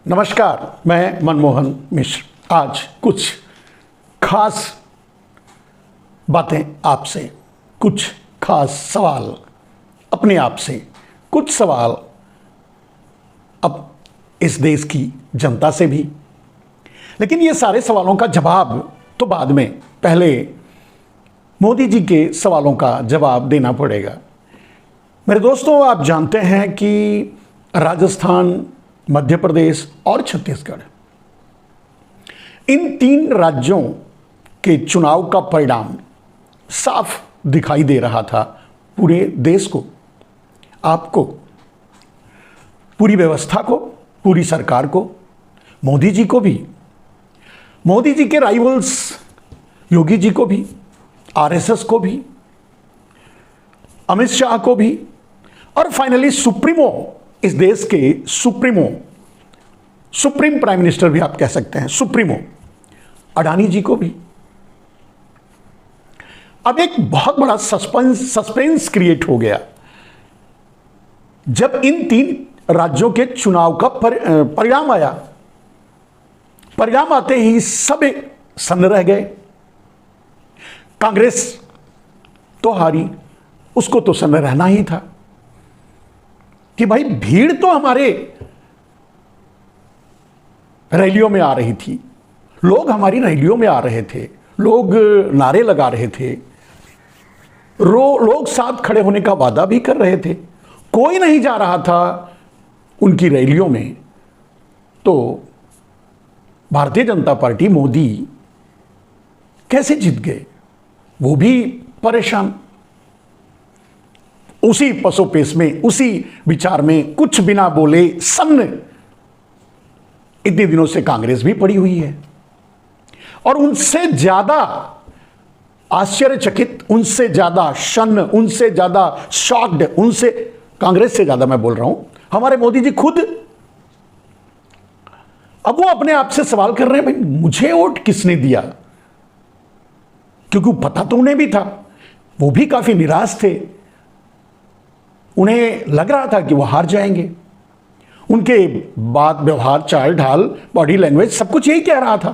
नमस्कार, मैं मनमोहन मिश्र। आज कुछ खास बातें आपसे, कुछ खास सवाल अपने आप से, कुछ सवाल अब इस देश की जनता से भी। लेकिन ये सारे सवालों का जवाब तो बाद में, पहले मोदी जी के सवालों का जवाब देना पड़ेगा। मेरे दोस्तों, आप जानते हैं कि राजस्थान, मध्य प्रदेश और छत्तीसगढ़, इन तीन राज्यों के चुनाव का परिणाम साफ दिखाई दे रहा था पूरे देश को, आपको, पूरी व्यवस्था को, पूरी सरकार को, मोदी जी को भी, मोदी जी के राइवल्स योगी जी को भी, आरएसएस को भी, अमित शाह को भी, और फाइनली सुप्रीमो, इस देश के सुप्रीमो, सुप्रीम प्राइम मिनिस्टर भी आप कह सकते हैं, सुप्रीमो अडानी जी को भी। अब एक बहुत बड़ा सस्पेंस क्रिएट हो गया जब इन तीन राज्यों के चुनाव का परिणाम आया। परिणाम आते ही सब सन्न रह गए। कांग्रेस तो हारी, उसको तो सन्न रहना ही था कि भाई भीड़ तो हमारे रैलियों में आ रही थी, लोग हमारी रैलियों में आ रहे थे, लोग नारे लगा रहे थे, लोग साथ खड़े होने का वादा भी कर रहे थे, कोई नहीं जा रहा था उनकी रैलियों में। तो भारतीय जनता पार्टी, मोदी कैसे जीत गए? वो भी परेशान, उसी पसोपेश में, उसी विचार में, कुछ बिना बोले सन्न इतने दिनों से कांग्रेस भी पड़ी हुई है। और उनसे ज्यादा आश्चर्यचकित, उनसे ज्यादा शन्न, उनसे ज्यादा शॉक्ड, उनसे, कांग्रेस से ज्यादा मैं बोल रहा हूं, हमारे मोदी जी खुद। अब वो अपने आप से सवाल कर रहे हैं, भाई मुझे वोट किसने दिया? क्योंकि पता तो उन्हें भी था, वो भी काफी निराश थे, उन्हें लग रहा था कि वो हार जाएंगे। उनके बात, व्यवहार, चाल ढाल, बॉडी लैंग्वेज, सब कुछ यही कह रहा था।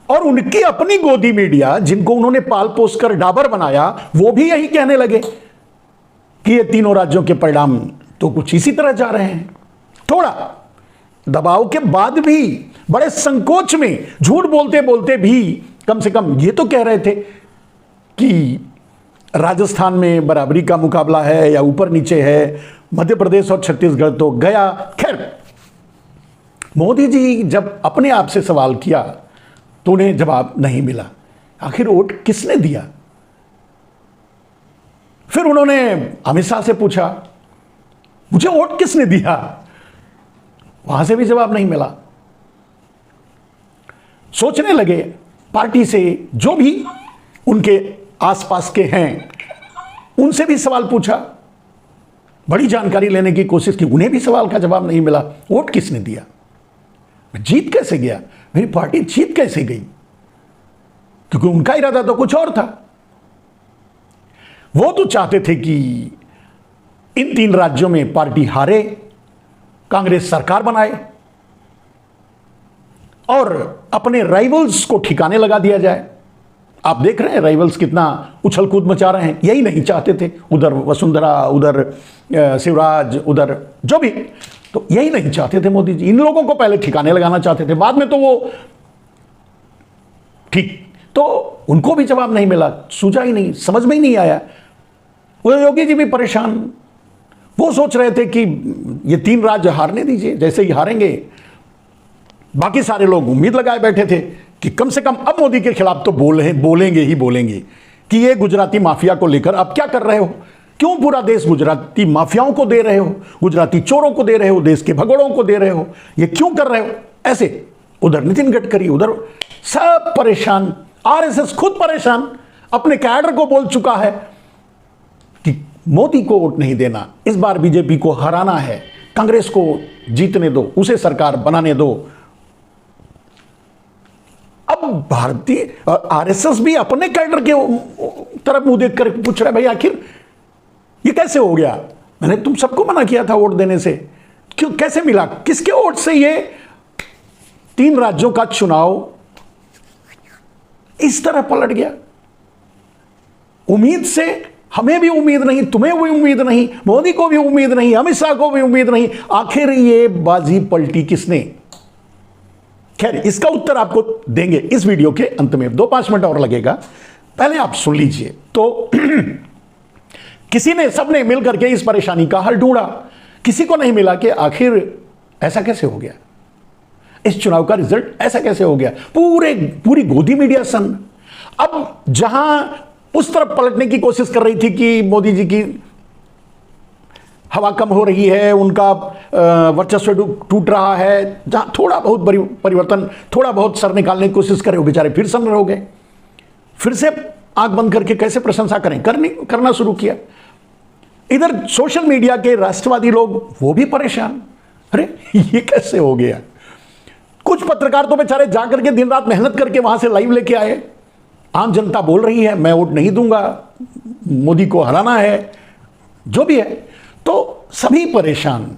और उनकी अपनी गोदी मीडिया, जिनको उन्होंने पाल पोस कर डाबर बनाया, वो भी यही कहने लगे कि ये तीनों राज्यों के परिणाम तो कुछ इसी तरह जा रहे हैं। थोड़ा दबाव के बाद भी, बड़े संकोच में, झूठ बोलते बोलते भी कम से कम ये तो कह रहे थे कि राजस्थान में बराबरी का मुकाबला है या ऊपर नीचे है, मध्य प्रदेश और छत्तीसगढ़ तो गया। खैर, मोदी जी जब अपने आप से सवाल किया तो उन्हें जवाब नहीं मिला। आखिर वोट किसने दिया? फिर उन्होंने अमित शाह से पूछा, मुझे वोट किसने दिया? वहां से भी जवाब नहीं मिला। सोचने लगे, पार्टी से जो भी उनके आसपास के हैं उनसे भी सवाल पूछा, बड़ी जानकारी लेने की कोशिश की, उन्हें भी सवाल का जवाब नहीं मिला। वोट किसने दिया? जीत कैसे गया? मेरी पार्टी जीत कैसे गई? क्योंकि उनका इरादा तो कुछ और था। वो तो चाहते थे कि इन तीन राज्यों में पार्टी हारे, कांग्रेस सरकार बनाए और अपने राइवल्स को ठिकाने लगा दिया जाए। आप देख रहे हैं राइवल्स कितना उछल कूद मचा रहे हैं। यही नहीं चाहते थे, उधर वसुंधरा, उधर शिवराज, उधर जो भी, तो यही नहीं चाहते थे मोदी जी। इन लोगों को पहले ठिकाने लगाना चाहते थे, बाद में तो वो ठीक। तो उनको भी जवाब नहीं मिला, सूझा ही नहीं, समझ में ही नहीं आया। वो योगी जी भी परेशान, वो सोच रहे थे कि ये तीन राज्य हारने दीजिए, जैसे ही हारेंगे बाकी सारे लोग उम्मीद लगाए बैठे थे कि कम से कम अब मोदी के खिलाफ तो बोलेंगे ही बोलेंगे कि ये गुजराती माफिया को लेकर आप क्या कर रहे हो? क्यों पूरा देश गुजराती माफियाओं को दे रहे हो, गुजराती चोरों को दे रहे हो, देश के भगोड़ों को दे रहे हो, ये क्यों कर रहे हो? ऐसे उधर नितिन गडकरी, उधर सब परेशान, आरएसएस खुद परेशान, अपने कैडर को बोल चुका है कि मोदी को वोट नहीं देना, इस बार बीजेपी को हराना है, कांग्रेस को जीतने दो, उसे सरकार बनाने दो। अब भारतीय आरएसएस भी अपने कैडर के तरफ मुंह देख कर पूछ रहा है, भाई आखिर ये कैसे हो गया? मैंने तुम सबको मना किया था वोट देने से, क्यों, कैसे मिला, किसके वोट से ये 3 राज्यों का चुनाव इस तरह पलट गया। उम्मीद से हमें भी उम्मीद नहीं, तुम्हें भी उम्मीद नहीं, मोदी को भी उम्मीद नहीं, अमित शाह को भी उम्मीद नहीं, आखिर ये बाजी पलटी किसने? खैर, इसका उत्तर आपको देंगे इस वीडियो के अंत में। 2-5 मिनट और लगेगा, पहले आप सुन लीजिए। तो किसी ने, सबने मिलकर के इस परेशानी का हल ढूंढा, किसी को नहीं मिला कि आखिर ऐसा कैसे हो गया, इस चुनाव का रिजल्ट ऐसा कैसे हो गया। पूरी गोदी मीडिया सन। अब जहां उस तरफ पलटने की कोशिश कर रही थी कि मोदी जी की हवा कम हो रही है, उनका वर्चस्व टूट रहा है, जहां थोड़ा बहुत परिवर्तन, थोड़ा बहुत सर निकालने की कोशिश करे, वो बेचारे फिर सन्न हो गए, फिर से आंख बंद करके कैसे प्रशंसा करें, करना शुरू किया। इधर सोशल मीडिया के राष्ट्रवादी लोग वो भी परेशान, अरे ये कैसे हो गया। कुछ पत्रकार तो बेचारे जाकर के दिन रात मेहनत करके वहां से लाइव लेके आए, आम जनता बोल रही है मैं वोट नहीं दूंगा, मोदी को हराना है, जो भी है। तो सभी परेशान।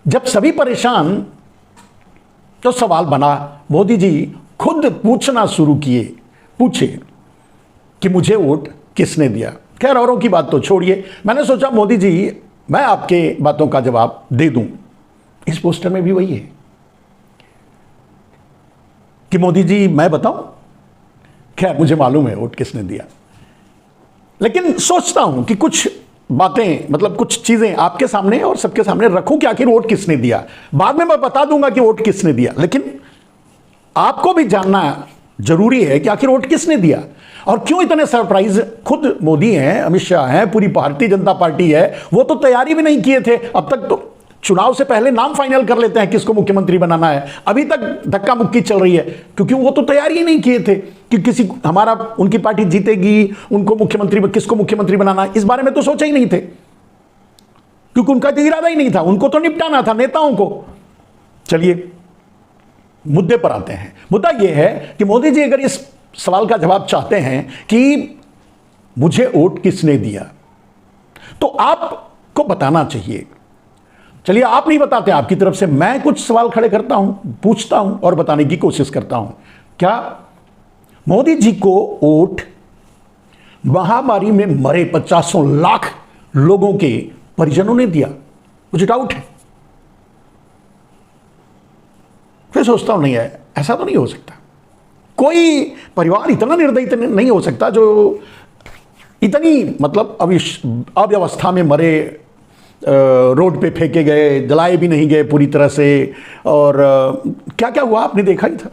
जब सभी परेशान, तो सवाल बना, मोदी जी खुद पूछना शुरू किए, पूछे कि मुझे वोट किसने दिया। खैर, औरों की बात तो छोड़िए, मैंने सोचा मोदी जी मैं आपके बातों का जवाब दे दूं। इस पोस्टर में भी वही है कि मोदी जी मैं बताऊं, खैर मुझे मालूम है वोट किसने दिया, लेकिन सोचता हूं कि कुछ बातें, मतलब कुछ चीजें आपके सामने और सबके सामने रखूं कि आखिर वोट किसने दिया। बाद में मैं बता दूंगा कि वोट किसने दिया, लेकिन आपको भी जानना जरूरी है कि आखिर वोट किसने दिया और क्यों इतने सरप्राइज। खुद मोदी हैं, अमित शाह हैं, पूरी भारतीय जनता पार्टी है, वो तो तैयारी भी नहीं किए थे। अब तक तो चुनाव से पहले नाम फाइनल कर लेते हैं किसको मुख्यमंत्री बनाना है, अभी तक धक्का मुक्की चल रही है, क्योंकि वो तो तैयारी ही नहीं किए थे कि किसी हमारा उनकी पार्टी जीतेगी, उनको मुख्यमंत्री, किसको मुख्यमंत्री बनाना, इस बारे में तो सोचा ही नहीं थे, क्योंकि उनका तो इरादा ही नहीं था, उनको तो निपटाना था नेताओं को। चलिए मुद्दे पर आते हैं। मुद्दा यह है कि मोदी जी अगर इस सवाल का जवाब चाहते हैं कि मुझे वोट किसने दिया, तो आपको बताना चाहिए। चलिए, आप नहीं बताते, आपकी तरफ से मैं कुछ सवाल खड़े करता हूं, पूछता हूं और बताने की कोशिश करता हूं। क्या मोदी जी को वोट महामारी में मरे 50 लाख लोगों के परिजनों ने दिया? मुझे डाउट है। फिर सोचता हूं नहीं है, ऐसा तो नहीं हो सकता। कोई परिवार इतना निर्दयी नहीं हो सकता जो इतनी, मतलब अव्यवस्था में मरे, रोड पे फेंके गए, जलाए भी नहीं गए पूरी तरह से, और क्या क्या हुआ आपने देखा ही था।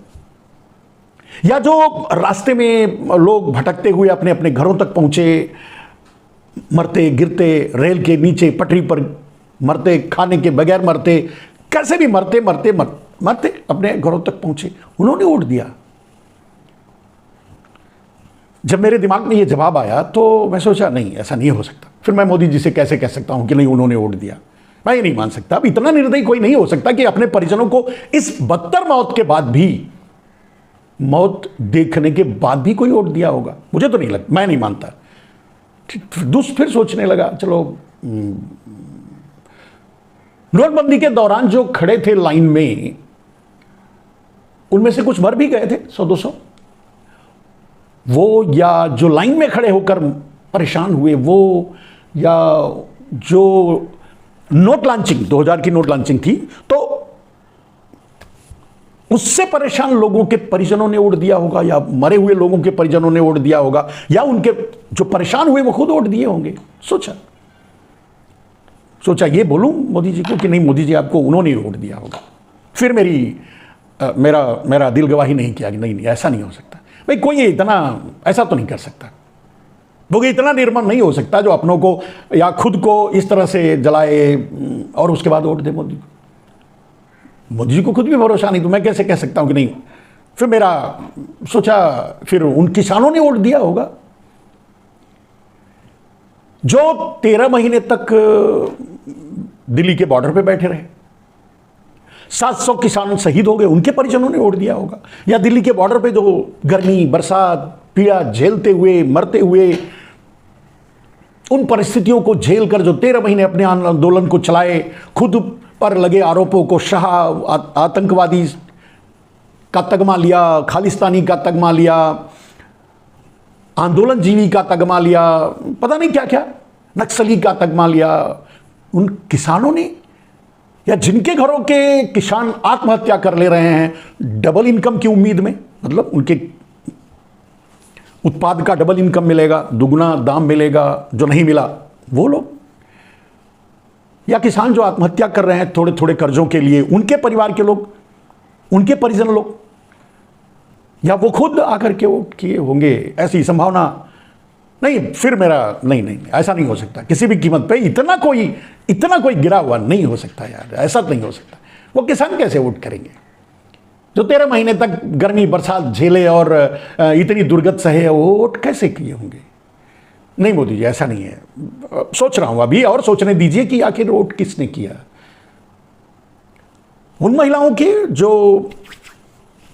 या जो रास्ते में लोग भटकते हुए अपने अपने घरों तक पहुंचे, मरते गिरते, रेल के नीचे पटरी पर मरते, खाने के बगैर मरते, कैसे भी मरते मरते मरते अपने घरों तक पहुंचे, उन्होंने वोट दिया। जब मेरे दिमाग में ये जवाब आया तो मैं सोचा नहीं, ऐसा नहीं हो सकता। फिर मैं मोदी जी से कैसे कह सकता हूं कि नहीं उन्होंने वोट दिया? मैं ये नहीं मान सकता। अब इतना निर्दयी कोई नहीं हो सकता कि अपने परिजनों को इस बदतर मौत के बाद भी, मौत देखने के बाद भी कोई वोट दिया होगा। मुझे तो नहीं लगता, मैं नहीं मानता। फिर सोचने लगा, चलो नोटबंदी के दौरान जो खड़े थे लाइन में, उनमें से कुछ मर भी गए थे 100-200, वो या जो लाइन में खड़े होकर परेशान हुए वो, या जो नोट लॉन्चिंग 2000 की नोट लॉन्चिंग थी तो उससे परेशान लोगों के परिजनों ने वोट दिया होगा, या मरे हुए लोगों के परिजनों ने वोट दिया होगा, या उनके जो परेशान हुए वो खुद वोट दिए होंगे। सोचा ये बोलूं मोदी जी को कि नहीं मोदी जी आपको उन्होंने वोट दिया होगा। फिर मेरा दिल गवाही नहीं किया कि नहीं ऐसा नहीं हो सकता भाई, कोई इतना ऐसा तो नहीं कर सकता, वो इतना निर्मम नहीं हो सकता जो अपनों को या खुद को इस तरह से जलाए और उसके बाद वोट दे मोदी को। मोदी जी को खुद भी भरोसा नहीं, तो मैं कैसे कह सकता हूं कि नहीं। फिर सोचा फिर उन किसानों ने वोट दिया होगा जो 13 महीने तक दिल्ली के बॉर्डर पे बैठे रहे, 700 किसान शहीद हो गए, उनके परिजनों ने वोट दिया होगा। या दिल्ली के बॉर्डर पे जो गर्मी, बरसात, पीड़ा झेलते हुए, मरते हुए, उन परिस्थितियों को झेल कर जो 13 महीने अपने आंदोलन को चलाए, खुद पर लगे आरोपों को शाह आतंकवादी का तगमा लिया, खालिस्तानी का तगमा लिया, आंदोलन जीवी का तगमा लिया, पता नहीं क्या क्या, नक्सली का तगमा लिया। उन किसानों ने, या जिनके घरों के किसान आत्महत्या कर ले रहे हैं डबल इनकम की उम्मीद में, मतलब उनके उत्पाद का डबल इनकम मिलेगा, दुगना दाम मिलेगा, जो नहीं मिला वो लोग, या किसान जो आत्महत्या कर रहे हैं थोड़े थोड़े कर्जों के लिए, उनके परिवार के लोग, उनके परिजन लोग, या वो खुद आकर के वोट किए होंगे, ऐसी संभावना नहीं। फिर मेरा नहीं नहीं ऐसा नहीं हो सकता, किसी भी कीमत पे इतना कोई गिरा हुआ नहीं हो सकता यार, ऐसा नहीं हो सकता। वो किसान कैसे वोट करेंगे जो 13 महीने तक गर्मी बरसात झेले और इतनी दुर्गत सहे, वो वोट कैसे किए होंगे? नहीं मोदी जी, ऐसा नहीं है। सोच रहा हूं अभी, और सोचने दीजिए कि आखिर वोट किसने किया। उन महिलाओं के जो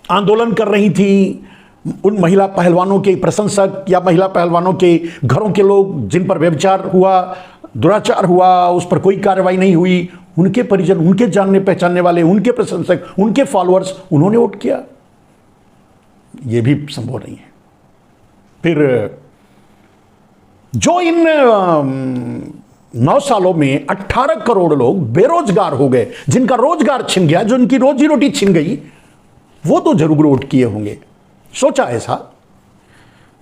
आंदोलन कर रही थी, उन महिला पहलवानों के प्रशंसक या महिला पहलवानों के घरों के लोग जिन पर व्यभिचार हुआ, दुराचार हुआ, उस पर कोई कार्रवाई नहीं हुई, उनके परिजन, उनके जानने पहचानने वाले, उनके प्रशंसक, उनके फॉलोअर्स, उन्होंने वोट किया, यह भी संभव नहीं है। फिर जो इन 9 सालों में 18 करोड़ लोग बेरोजगार हो गए, जिनका रोजगार छिन गया, जो उनकी रोजी रोटी छिन गई, वो तो जरूर वोट किए होंगे। सोचा ऐसा।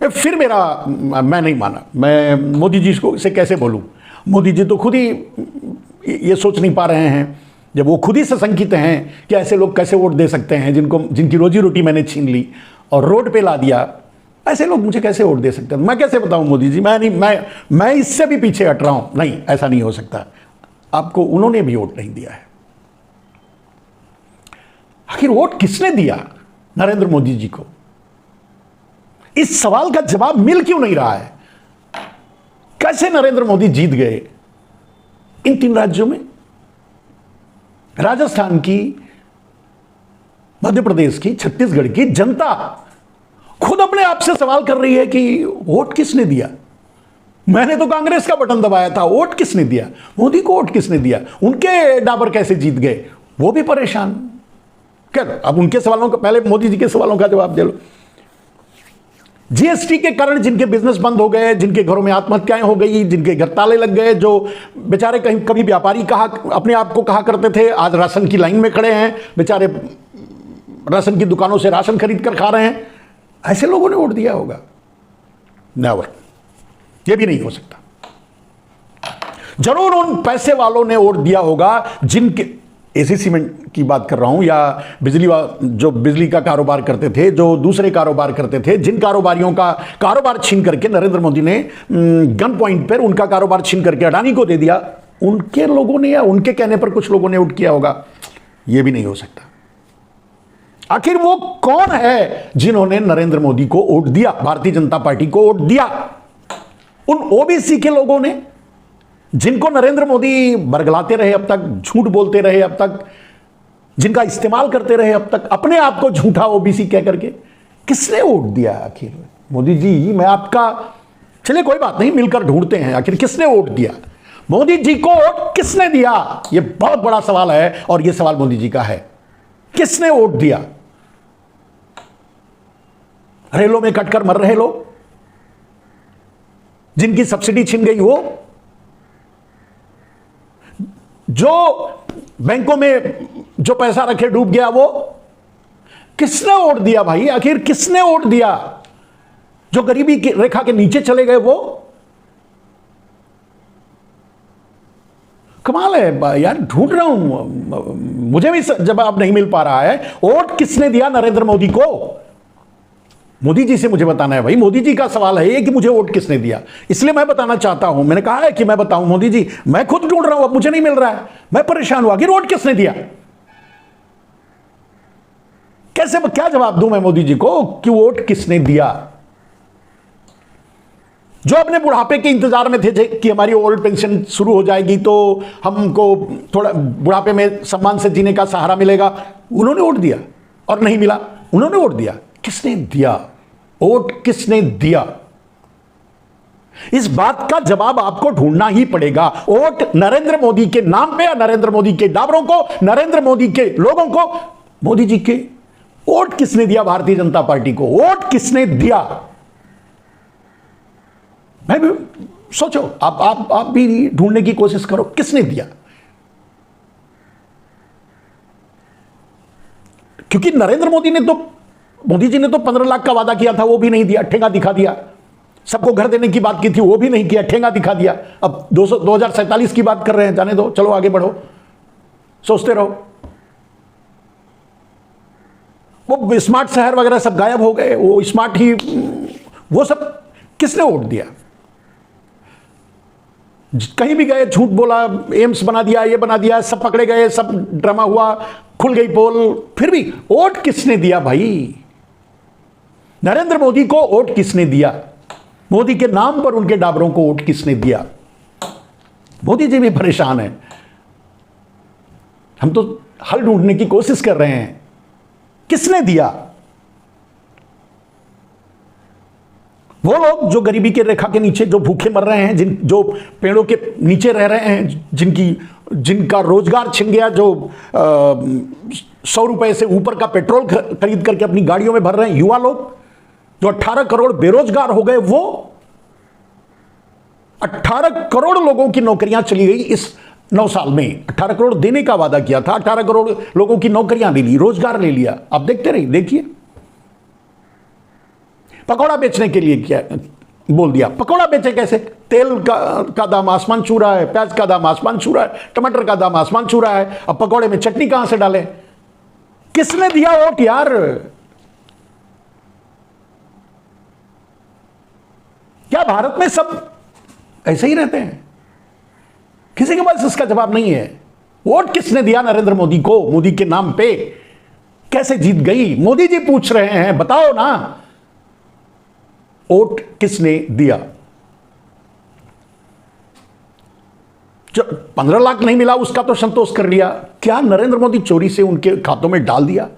फिर मैं नहीं माना। मैं मोदी जी से कैसे बोलूं? मोदी जी तो खुद ही ये सोच नहीं पा रहे हैं, जब वो खुद ही सशंकित हैं कि ऐसे लोग कैसे वोट दे सकते हैं जिनकी रोजी रोटी मैंने छीन ली और रोड पे ला दिया, ऐसे लोग मुझे कैसे वोट दे सकते हैं? मैं कैसे बताऊं मोदी जी? मैं इससे भी पीछे हट रहा हूं। नहीं, ऐसा नहीं हो सकता। आपको उन्होंने भी वोट नहीं दिया है। आखिर वोट किसने दिया नरेंद्र मोदी जी को? इस सवाल का जवाब मिल क्यों नहीं रहा है? कैसे नरेंद्र मोदी जीत गए इन 3 राज्यों में? राजस्थान की, मध्य प्रदेश की, छत्तीसगढ़ की जनता खुद अपने आप से सवाल कर रही है कि वोट किसने दिया? मैंने तो कांग्रेस का बटन दबाया था, वोट किसने दिया? मोदी को वोट किसने दिया? उनके डाबर कैसे जीत गए? वो भी परेशान। क्या अब उनके सवालों का, पहले मोदी जी के सवालों का जवाब दे लो। जीएसटी के कारण जिनके बिजनेस बंद हो गए, जिनके घरों में आत्महत्याएं हो गई, जिनके घर ताले लग गए, जो बेचारे कभी व्यापारी अपने आप को कहा करते थे, आज राशन की लाइन में खड़े हैं, बेचारे राशन की दुकानों से राशन खरीद कर खा रहे हैं, ऐसे लोगों ने वोट दिया होगा? नेवर, ये भी नहीं हो सकता। जरूर उन पैसे वालों ने वोट दिया होगा जिनके, एसी सीमेंट की बात कर रहा हूं, या जो बिजली का कारोबार करते थे, जो दूसरे कारोबार करते थे, जिन कारोबारियों का कारोबार छीन करके नरेंद्र मोदी ने गन पॉइंट पर उनका कारोबार छीन करके अडानी को दे दिया, उनके लोगों ने या उनके कहने पर कुछ लोगों ने वोट किया होगा? यह भी नहीं हो सकता। आखिर वो कौन है जिन्होंने नरेंद्र मोदी को वोट दिया, भारतीय जनता पार्टी को वोट दिया? उन ओबीसी के लोगों ने, जिनको नरेंद्र मोदी बरगलाते रहे अब तक, झूठ बोलते रहे अब तक, जिनका इस्तेमाल करते रहे अब तक, अपने आप को झूठा ओबीसी कह करके, किसने वोट दिया आखिर? मोदी जी, मैं आपका, चलिए कोई बात नहीं, मिलकर ढूंढते हैं आखिर किसने वोट दिया। मोदी जी को वोट किसने दिया? यह बहुत बड़ा सवाल है, और यह सवाल मोदी जी का है। किसने वोट दिया? रेलों में कटकर मर रहे लोग, जिनकी सब्सिडी छिन गई, वो जो बैंकों में जो पैसा रखे डूब गया, वो किसने वोट दिया भाई? आखिर किसने वोट दिया? जो गरीबी की रेखा के नीचे चले गए, वो? कमाल है यार, ढूंढ रहा हूं, मुझे भी जवाब नहीं मिल पा रहा है। वोट किसने दिया नरेंद्र मोदी को? मोदी जी से मुझे बताना है भाई। मोदी जी का सवाल है ये कि मुझे वोट किसने दिया, इसलिए मैं बताना चाहता हूं। मैंने कहा है कि मैं बताऊं मोदी जी, मैं खुद ढूंढ रहा हूं, अब मुझे नहीं मिल रहा है, मैं परेशान हुआ कि वोट किसने दिया। कैसे, क्या जवाब दूं मैं मोदी जी को कि वोट किसने दिया? जो अपने बुढ़ापे के इंतजार में थे कि हमारी ओल्ड पेंशन शुरू हो जाएगी तो हमको थोड़ा बुढ़ापे में सम्मान से जीने का सहारा मिलेगा, उन्होंने वोट दिया। और नहीं मिला, उन्होंने वोट दिया। किसने दिया वोट? किसने दिया? इस बात का जवाब आपको ढूंढना ही पड़ेगा। वोट नरेंद्र मोदी के नाम पे या नरेंद्र मोदी के डाबरों को, नरेंद्र मोदी के लोगों को, मोदी जी के वोट किसने दिया? भारतीय जनता पार्टी को वोट किसने दिया? मैं भी सोचो, आप भी ढूंढने की कोशिश करो, किसने दिया? क्योंकि नरेंद्र मोदी ने तो, मोदी जी ने तो 15 लाख का वादा किया था, वो भी नहीं दिया, ठेंगा दिखा दिया। सबको घर देने की बात की थी, वो भी नहीं किया, ठेंगा दिखा दिया। अब 2047 की बात कर रहे हैं, जाने दो, चलो आगे बढ़ो, सोचते रहो। वो स्मार्ट शहर वगैरह सब गायब हो गए, वो स्मार्ट ही, वो सब किसने वोट दिया? कहीं भी गए झूठ बोला, एम्स बना दिया, ये बना दिया, सब पकड़े गए, सब ड्रामा हुआ, खुल गई पोल, फिर भी वोट किसने दिया भाई? नरेंद्र मोदी को वोट किसने दिया? मोदी के नाम पर उनके डाबरों को वोट किसने दिया? मोदी जी भी परेशान हैं। हम तो हल ढूंढने की कोशिश कर रहे हैं, किसने दिया? वो लोग जो गरीबी के रेखा के नीचे, जो भूखे मर रहे हैं, जो पेड़ों के नीचे रह रहे हैं, जिनका रोजगार छिन गया, जो 100 रुपए से ऊपर का पेट्रोल खरीद करके अपनी गाड़ियों में भर रहे हैं, युवा लोग, जो 18 करोड़ बेरोजगार हो गए, वो 18 करोड़ लोगों की नौकरियां चली गई इस 9 साल में। 18 करोड़ देने का वादा किया था, 18 करोड़ लोगों की नौकरियां ले ली, रोजगार ले लिया। आप देखते रहिए, देखिए। पकौड़ा बेचने के लिए क्या बोल दिया? पकौड़ा बेचे कैसे? तेल का दाम आसमान छू रहा है, प्याज का दाम आसमान छू रहा है, टमाटर का दाम आसमान छू रहा है, अब पकौड़े में चटनी कहां से डालें? किसने दिया वोट यार? क्या भारत में सब ऐसे ही रहते हैं? किसी के पास इसका जवाब नहीं है। वोट किसने दिया नरेंद्र मोदी को? मोदी के नाम पे कैसे जीत गई? मोदी जी पूछ रहे हैं, बताओ ना, वोट किसने दिया? जो 15 लाख नहीं मिला उसका तो संतोष कर लिया, क्या नरेंद्र मोदी चोरी से उनके खातों में डाल दिया?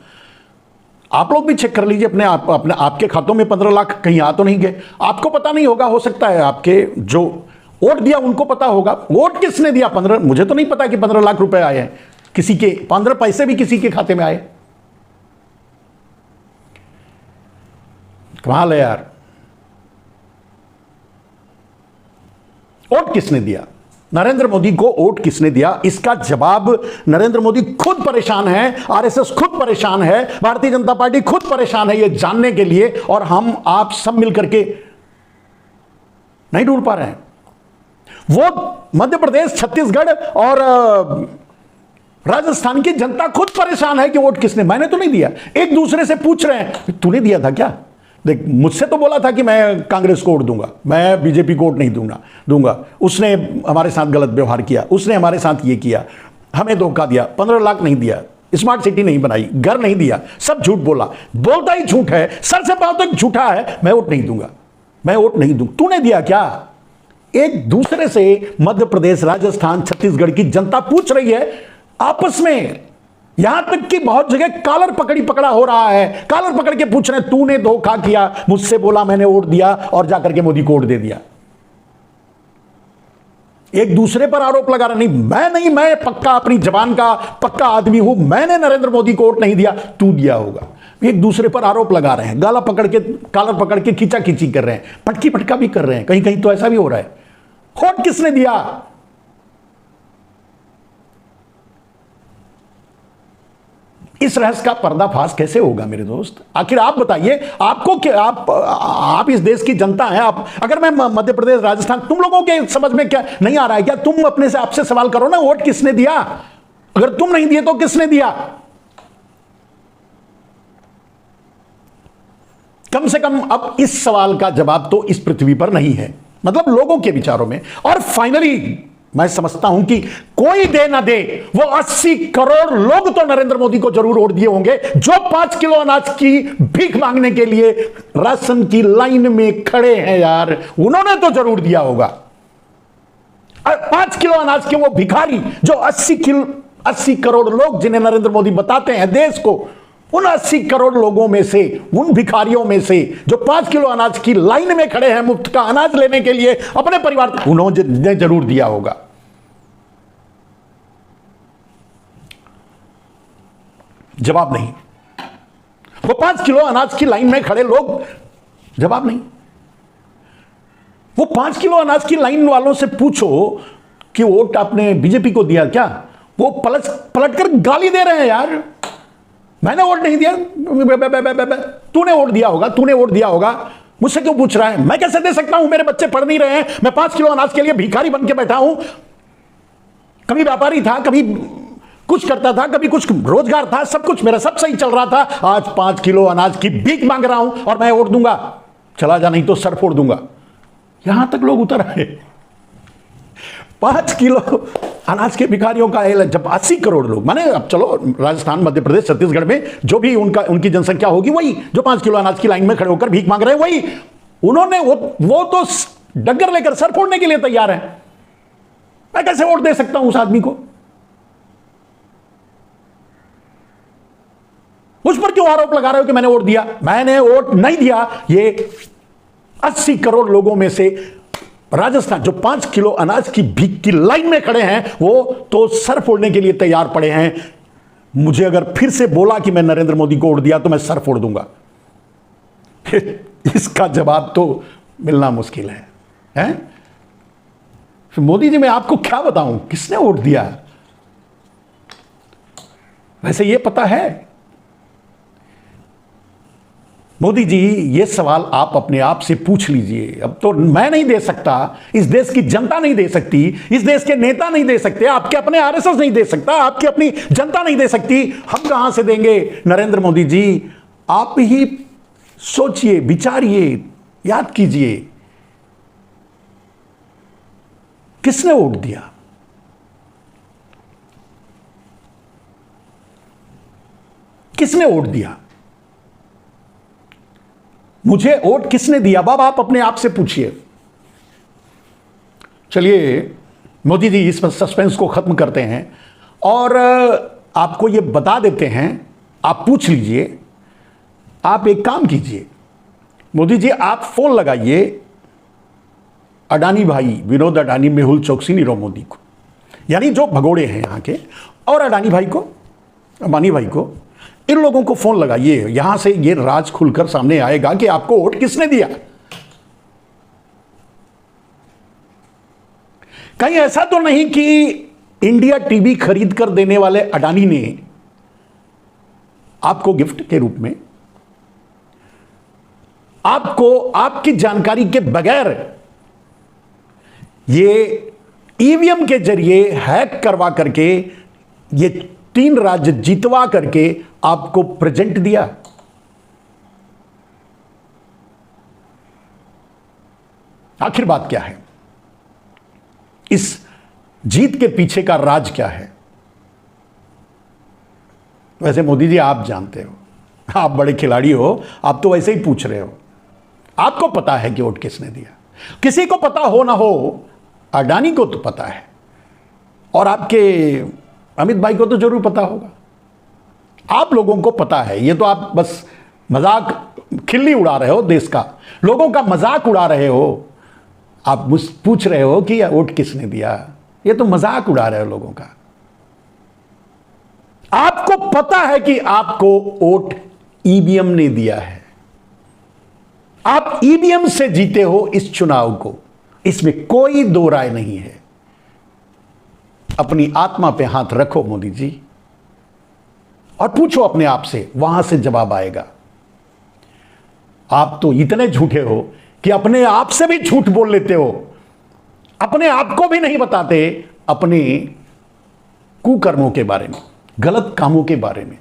आप लोग भी चेक कर लीजिए अपने आपके खातों में 15 लाख कहीं आ तो नहीं गए? आपको पता नहीं होगा, हो सकता है आपके जो वोट दिया उनको पता होगा। वोट किसने दिया? 15, मुझे तो नहीं पता कि 15 लाख रुपए आए हैं किसी के, 15 पैसे भी किसी के खाते में आए। कमाल है यार। वोट किसने दिया? नरेंद्र मोदी को वोट किसने दिया? इसका जवाब नरेंद्र मोदी खुद परेशान है, आरएसएस खुद परेशान है, भारतीय जनता पार्टी खुद परेशान है ये जानने के लिए, और हम आप सब मिलकर के नहीं ढूंढ पा रहे हैं। वो मध्य प्रदेश, छत्तीसगढ़ और राजस्थान की जनता खुद परेशान है कि वोट किसने। मैंने तो नहीं दिया। एक दूसरे से पूछ रहे हैं, तूने दिया था क्या? देख, मुझसे तो बोला था कि मैं कांग्रेस को वोट दूंगा, मैं बीजेपी को वोट नहीं दूंगा। उसने हमारे साथ गलत व्यवहार किया, उसने हमारे साथ ये किया, हमें धोखा दिया, 15 लाख नहीं दिया, स्मार्ट सिटी नहीं बनाई, घर नहीं दिया, सब झूठ बोला, बोलता ही झूठ है, सर से पांव तक झूठा है। मैं वोट नहीं दूंगा, मैं वोट नहीं दूंगा। तूने दिया क्या? एक दूसरे से मध्य प्रदेश, राजस्थान, छत्तीसगढ़ की जनता पूछ रही है आपस में। यहां तक कि बहुत जगह कॉलर पकड़ा हो रहा है, कॉलर पकड़ के पूछ रहे हैं, तूने धोखा किया, मुझसे बोला, मैंने वोट दिया और जाकर के मोदी को वोट दे दिया। एक दूसरे पर आरोप लगा रहे, नहीं, मैं पक्का अपनी जबान का पक्का आदमी हूं, मैंने नरेंद्र मोदी को वोट नहीं दिया, तू दिया होगा। एक दूसरे पर आरोप लगा रहे हैं, गाला पकड़ के, कॉलर पकड़ के खींचा खींची कर रहे हैं, पटकी पटका भी कर रहे हैं, कहीं कहीं तो ऐसा भी हो रहा है। वोट किसने दिया? इस रहस्य का पर्दाफाश कैसे होगा मेरे दोस्त? आखिर आप बताइए, आपको क्या, आप इस देश की जनता हैं। आप, अगर मैं मध्य प्रदेश, राजस्थान, तुम लोगों के समझ में क्या नहीं आ रहा है क्या? तुम अपने से आपसे सवाल करो ना, वोट किसने दिया? अगर तुम नहीं दिए तो किसने दिया? कम से कम अब इस सवाल का जवाब तो इस पृथ्वी पर नहीं है, मतलब लोगों के विचारों में। और फाइनली मैं समझता हूं कि कोई दे ना दे, वो 80 करोड़ लोग तो नरेंद्र मोदी को जरूर वोट दिए होंगे, जो 5 किलो अनाज की भीख मांगने के लिए राशन की लाइन में खड़े हैं यार, उन्होंने तो जरूर दिया होगा। 5 किलो अनाज के वो भिखारी, जो 80 करोड़ लोग जिन्हें नरेंद्र मोदी बताते हैं देश को, उन 80 करोड़ लोगों में से, उन भिखारियों में से जो 5 किलो अनाज की लाइन में खड़े हैं मुफ्त का अनाज लेने के लिए अपने परिवार, उन्होंने जरूर दिया होगा। जवाब नहीं। वो 5 किलो अनाज की लाइन में खड़े लोग, जवाब नहीं। वो 5 किलो अनाज की लाइन वालों से पूछो कि वोट आपने बीजेपी को दिया क्या, वो पलटकर गाली दे रहे हैं, यार मैंने वोट नहीं दिया, तूने वोट दिया होगा, तूने वोट दिया होगा, मुझसे क्यों पूछ रहा है, मैं कैसे दे सकता हूं, मेरे बच्चे पढ़ नहीं रहे हैं, मैं 5 किलो अनाज के लिए भिखारी बन के बैठा हूं। कभी व्यापारी था, कभी कुछ करता था, कभी कुछ रोजगार था, सब कुछ मेरा सब सही चल रहा था, आज 5 किलो अनाज की भीख मांग रहा हूं और मैं वोट दूंगा, चला जा नहीं तो सर फोड़ दूंगा। यहां तक लोग उतर आए। 5 किलो अनाज के भिखारियों का जब 80 करोड़ लोग, माने अब चलो राजस्थान, मध्य प्रदेश, छत्तीसगढ़ में जो भी उनकी जनसंख्या होगी, वही जो 5 किलो अनाज की लाइन में खड़े होकर भीख मांग रहे हैं, वही उन्होंने वो तो डगर लेकर सर फोड़ने के लिए तैयार है। मैं कैसे वोट दे सकता हूं उस आदमी को? उस पर क्यों आरोप लगा रहे हो कि मैंने वोट दिया? मैंने वोट नहीं दिया। ये 80 करोड़ लोगों में से राजस्थान जो 5 किलो अनाज की भीख की लाइन में खड़े हैं, वो तो सर फोड़ने के लिए तैयार पड़े हैं। मुझे अगर फिर से बोला कि मैं नरेंद्र मोदी को वोट दिया तो मैं सर फोड़ दूंगा। इसका जवाब तो मिलना मुश्किल है, हैं? फिर मोदी जी, मैं आपको क्या बताऊं किसने वोट दिया? वैसे ये पता है मोदी जी, ये सवाल आप अपने आप से पूछ लीजिए। अब तो मैं नहीं दे सकता, इस देश की जनता नहीं दे सकती, इस देश के नेता नहीं दे सकते, आपके अपने आरएसएस नहीं दे सकता, आपकी अपनी जनता नहीं दे सकती, हम कहां से देंगे? नरेंद्र मोदी जी, आप ही सोचिए, विचारिए, याद कीजिए, किसने वोट दिया? किसने वोट दिया? मुझे वोट किसने दिया? बाबा आप अपने आप से पूछिए। चलिए मोदी जी, इस सस्पेंस को खत्म करते हैं और आपको ये बता देते हैं, आप पूछ लीजिए। आप एक काम कीजिए मोदी जी, आप फोन लगाइए अडानी भाई, विनोद अडानी, मेहुल चोकसी, नीरव मोदी को, यानी जो भगोड़े हैं यहां के, और अडानी भाई को, अंबानी भाई को, इन लोगों को फोन लगाइए। यहां से ये राज खुलकर सामने आएगा कि आपको वोट किसने दिया। कहीं ऐसा तो नहीं कि इंडिया टीवी खरीद कर देने वाले अडानी ने आपको गिफ्ट के रूप में, आपको आपकी जानकारी के बगैर ये ईवीएम के जरिए हैक करवा करके, ये 3 राज्य जीतवा करके आपको प्रेजेंट दिया? आखिर बात क्या है? इस जीत के पीछे का राज क्या है? वैसे मोदी जी, आप जानते हो, आप बड़े खिलाड़ी हो, आप तो वैसे ही पूछ रहे हो। आपको पता है कि वोट किसने दिया। किसी को पता हो ना हो, अडानी को तो पता है, और आपके अमित भाई को तो जरूर पता होगा। आप लोगों को पता है। ये तो आप बस मजाक, खिल्ली उड़ा रहे हो देश का, लोगों का मजाक उड़ा रहे हो। आप मुझसे पूछ रहे हो कि वोट किसने दिया, ये तो मजाक उड़ा रहे हो लोगों का। आपको पता है कि आपको वोट ईवीएम ने दिया है। आप ईवीएम से जीते हो इस चुनाव को, इसमें कोई दो राय नहीं है। अपनी आत्मा पे हाथ रखो मोदी जी, और पूछो अपने आप से, वहां से जवाब आएगा। आप तो इतने झूठे हो कि अपने आप से भी झूठ बोल लेते हो, अपने आप को भी नहीं बताते अपने कुकर्मों के बारे में, गलत कामों के बारे में।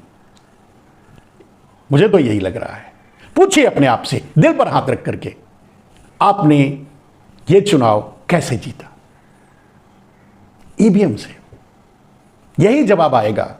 मुझे तो यही लग रहा है। पूछिए अपने आप से, दिल पर हाथ रख करके, आपने यह चुनाव कैसे जीता? ईवीएम से। यही जवाब आएगा।